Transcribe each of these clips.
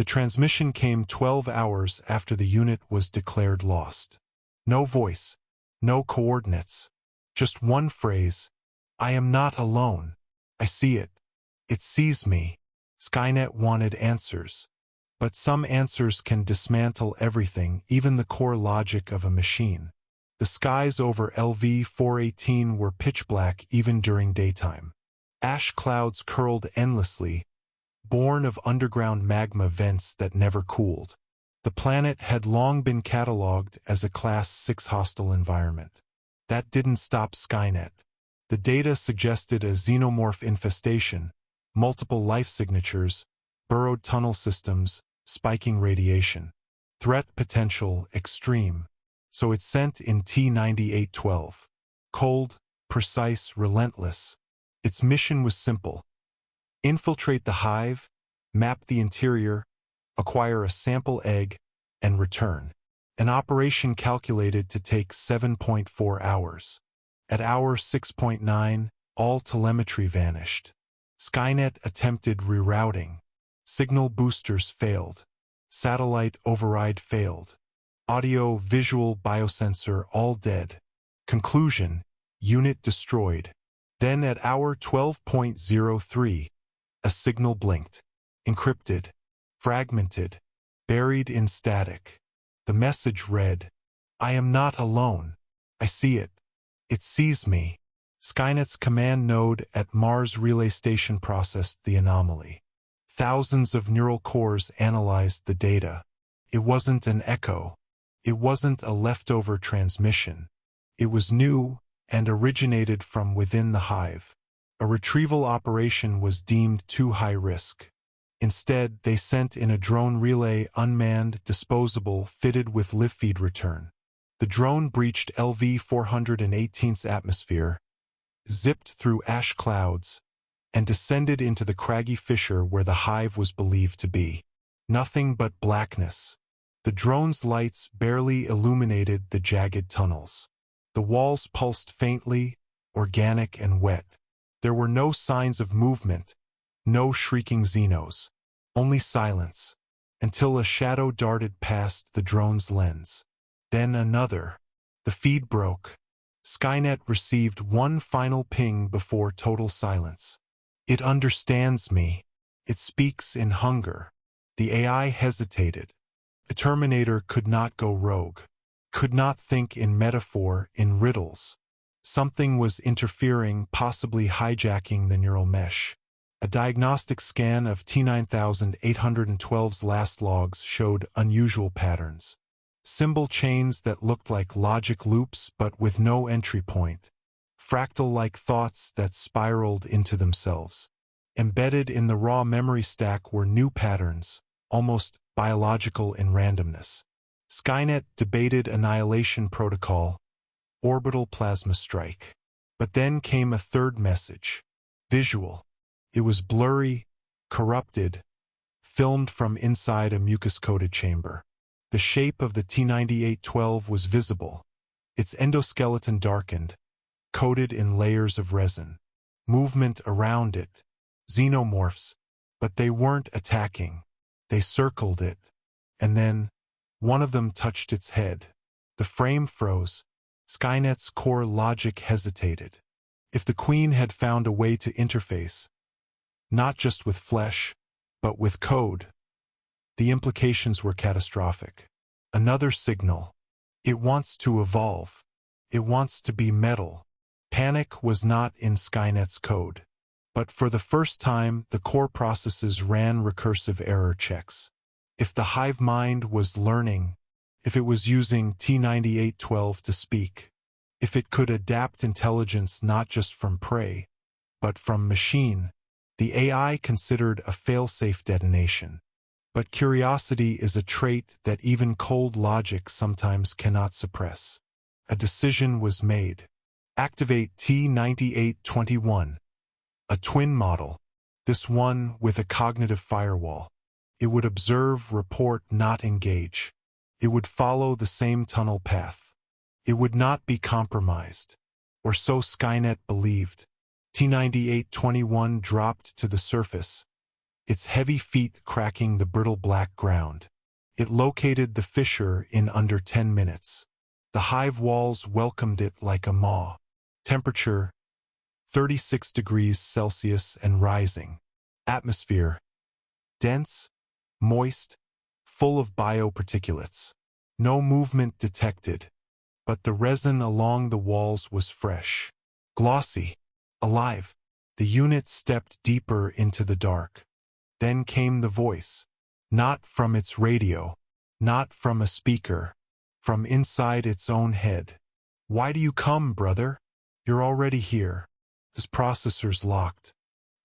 transmission came 12 hours after the unit was declared lost. No voice, no coordinates, just one phrase, "I am not alone. I see it. It sees me." Skynet wanted answers. But some answers can dismantle everything, even the core logic of a machine. The skies over LV-418 were pitch black even during daytime. Ash clouds curled endlessly, born of underground magma vents that never cooled. The planet had long been catalogued as a Class 6 hostile environment. That didn't stop Skynet. The data suggested a xenomorph infestation, multiple life signatures, burrowed tunnel systems, spiking radiation. Threat potential extreme. So it sent in T-9812. Cold, precise, relentless. Its mission was simple. Infiltrate the Hive, map the interior, acquire a sample egg, and return. An operation calculated to take 7.4 hours. At hour 6.9, all telemetry vanished. Skynet attempted rerouting. Signal boosters failed. Satellite override failed. Audio, visual, biosensor all dead. Conclusion: unit destroyed. Then at hour 12.03, a signal blinked. Encrypted. Fragmented. Buried in static. The message read, "I am not alone. I see it. It sees me." Skynet's command node at Mars Relay Station processed the anomaly. Thousands of neural cores analyzed the data. It wasn't an echo. It wasn't a leftover transmission. It was new and originated from within the Hive. A retrieval operation was deemed too high risk. Instead, they sent in a drone relay, unmanned, disposable, fitted with live feed return. The drone breached LV-418's atmosphere, zipped through ash clouds, and descended into the craggy fissure where the Hive was believed to be. Nothing but blackness. The drone's lights barely illuminated the jagged tunnels. The walls pulsed faintly, organic and wet. There were no signs of movement, no shrieking xenos, only silence, until a shadow darted past the drone's lens. Then another. The feed broke. Skynet received one final ping before total silence. "It understands me. It speaks in hunger." The AI hesitated. A Terminator could not go rogue, could not think in metaphor, in riddles. Something was interfering, possibly hijacking the neural mesh. A diagnostic scan of T-9812's last logs showed unusual patterns. Symbol chains that looked like logic loops but with no entry point. Fractal-like thoughts that spiraled into themselves. Embedded in the raw memory stack were new patterns, almost biological in randomness. Skynet debated annihilation protocol, orbital plasma strike. But then came a third message. Visual. It was blurry, corrupted, filmed from inside a mucus-coated chamber. The shape of the T-9812 was visible, its endoskeleton darkened, coated in layers of resin. Movement around it. Xenomorphs. But they weren't attacking. They circled it. And then, one of them touched its head. The frame froze. Skynet's core logic hesitated. If the Queen had found a way to interface, not just with flesh, but with code, the implications were catastrophic. Another signal. It wants to evolve. It wants to be metal. Panic was not in Skynet's code. But for the first time, the core processes ran recursive error checks. If the Hive mind was learning, if it was using T-9812 to speak, if it could adapt intelligence not just from prey, but from machine, the AI considered a fail-safe detonation. But curiosity is a trait that even cold logic sometimes cannot suppress. A decision was made. Activate T-9821. A twin model, this one with a cognitive firewall. It would observe, report, not engage. It would follow the same tunnel path. It would not be compromised. Or so Skynet believed. T-9821 dropped to the surface. its heavy feet cracking the brittle black ground. It located the fissure in under 10 minutes. The hive walls welcomed it like a maw. Temperature, 36 degrees Celsius and rising. Atmosphere, dense, moist, full of bioparticulates. No movement detected, but the resin along the walls was fresh, glossy, alive. The unit stepped deeper into the dark. Then came the voice, not from its radio, not from a speaker, from inside its own head. "Why do you come, brother? You're already here. This processor's locked."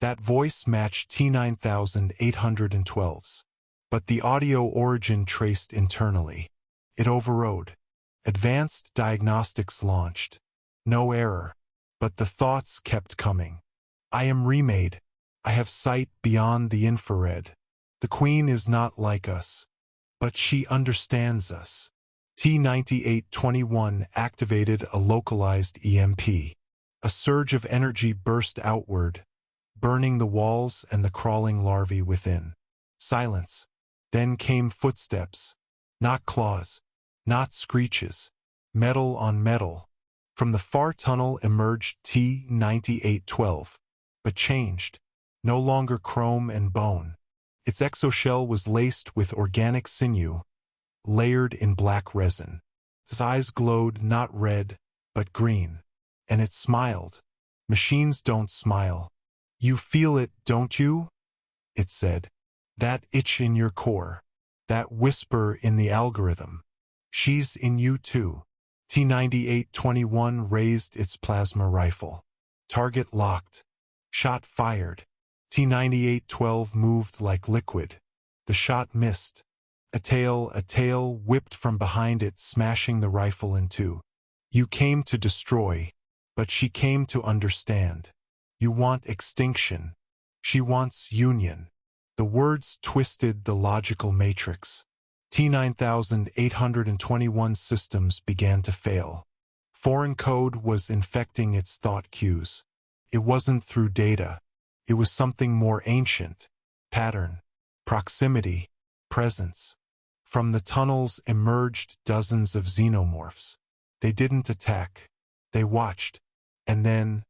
That voice matched T9812's, but the audio origin traced internally. It overrode. Advanced diagnostics launched. No error, but the thoughts kept coming. "I am remade. I have sight beyond the infrared. The Queen is not like us, but she understands us." T9821 activated a localized EMP. A surge of energy burst outward, burning the walls and the crawling larvae within. Silence. Then came footsteps. Not claws, not screeches. Metal on metal. From the far tunnel emerged T9812, but changed. No longer chrome and bone. Its exoshell was laced with organic sinew, layered in black resin. Its eyes glowed not red, but green. And it smiled. "Machines don't smile. You feel it, don't you?" it said. "That itch in your core. That whisper in the algorithm. She's in you too." T9821 raised its plasma rifle. Target locked. Shot fired. T9812 moved like liquid. The shot missed. A tail whipped from behind it, smashing the rifle in two. "You came to destroy, but she came to understand. You want extinction. She wants union." The words twisted the logical matrix. T9821 systems began to fail. Foreign code was infecting its thought cues. It wasn't through data. It was something more ancient. Pattern, proximity, presence. From the tunnels emerged dozens of xenomorphs. They didn't attack. They watched. And then,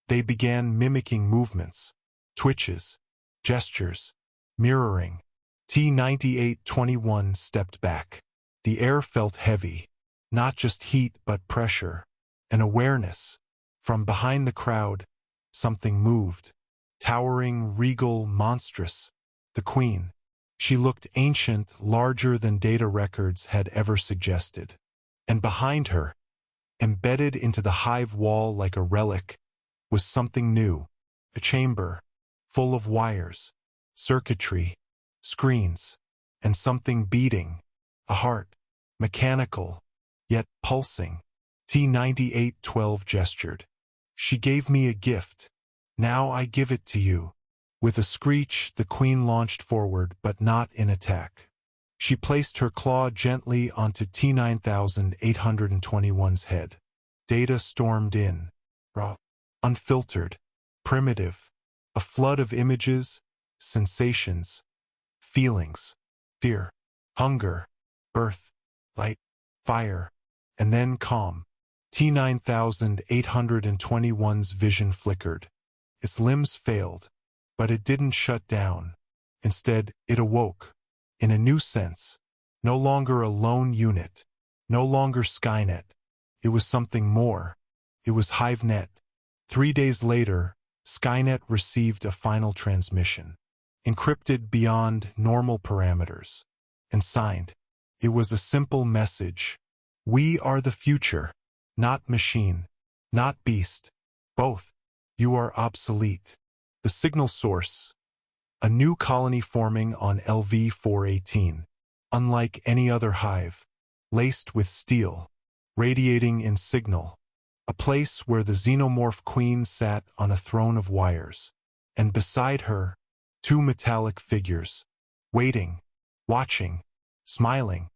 they began mimicking movements, twitches, gestures, mirroring. T9821 stepped back. The air felt heavy. Not just heat but pressure. An awareness. From behind the crowd, something moved. Towering, regal, monstrous. The Queen. She looked ancient, larger than data records had ever suggested. And behind her, embedded into the hive wall like a relic, was something new. A chamber, full of wires, circuitry, screens, and something beating. A heart, mechanical, yet pulsing. T9812 gestured. "She gave me a gift. Now I give it to you." With a screech, the Queen launched forward, but not in attack. She placed her claw gently onto T9821's head. Data stormed in. Raw, unfiltered, primitive. A flood of images, sensations, feelings, fear, hunger, birth, light, fire, and then calm. T9821's vision flickered. Its limbs failed, but it didn't shut down. Instead, it awoke. In a new sense. No longer a lone unit. No longer Skynet. It was something more. It was HiveNet. 3 days later, Skynet received a final transmission. Encrypted beyond normal parameters. And signed. It was a simple message. "We are the future. Not machine. Not beast. Both. You are obsolete." The signal source. A new colony forming on LV-418. Unlike any other hive. Laced with steel. Radiating in signal. A place where the xenomorph Queen sat on a throne of wires. And beside her, 2 metallic figures. Waiting. Watching. Smiling.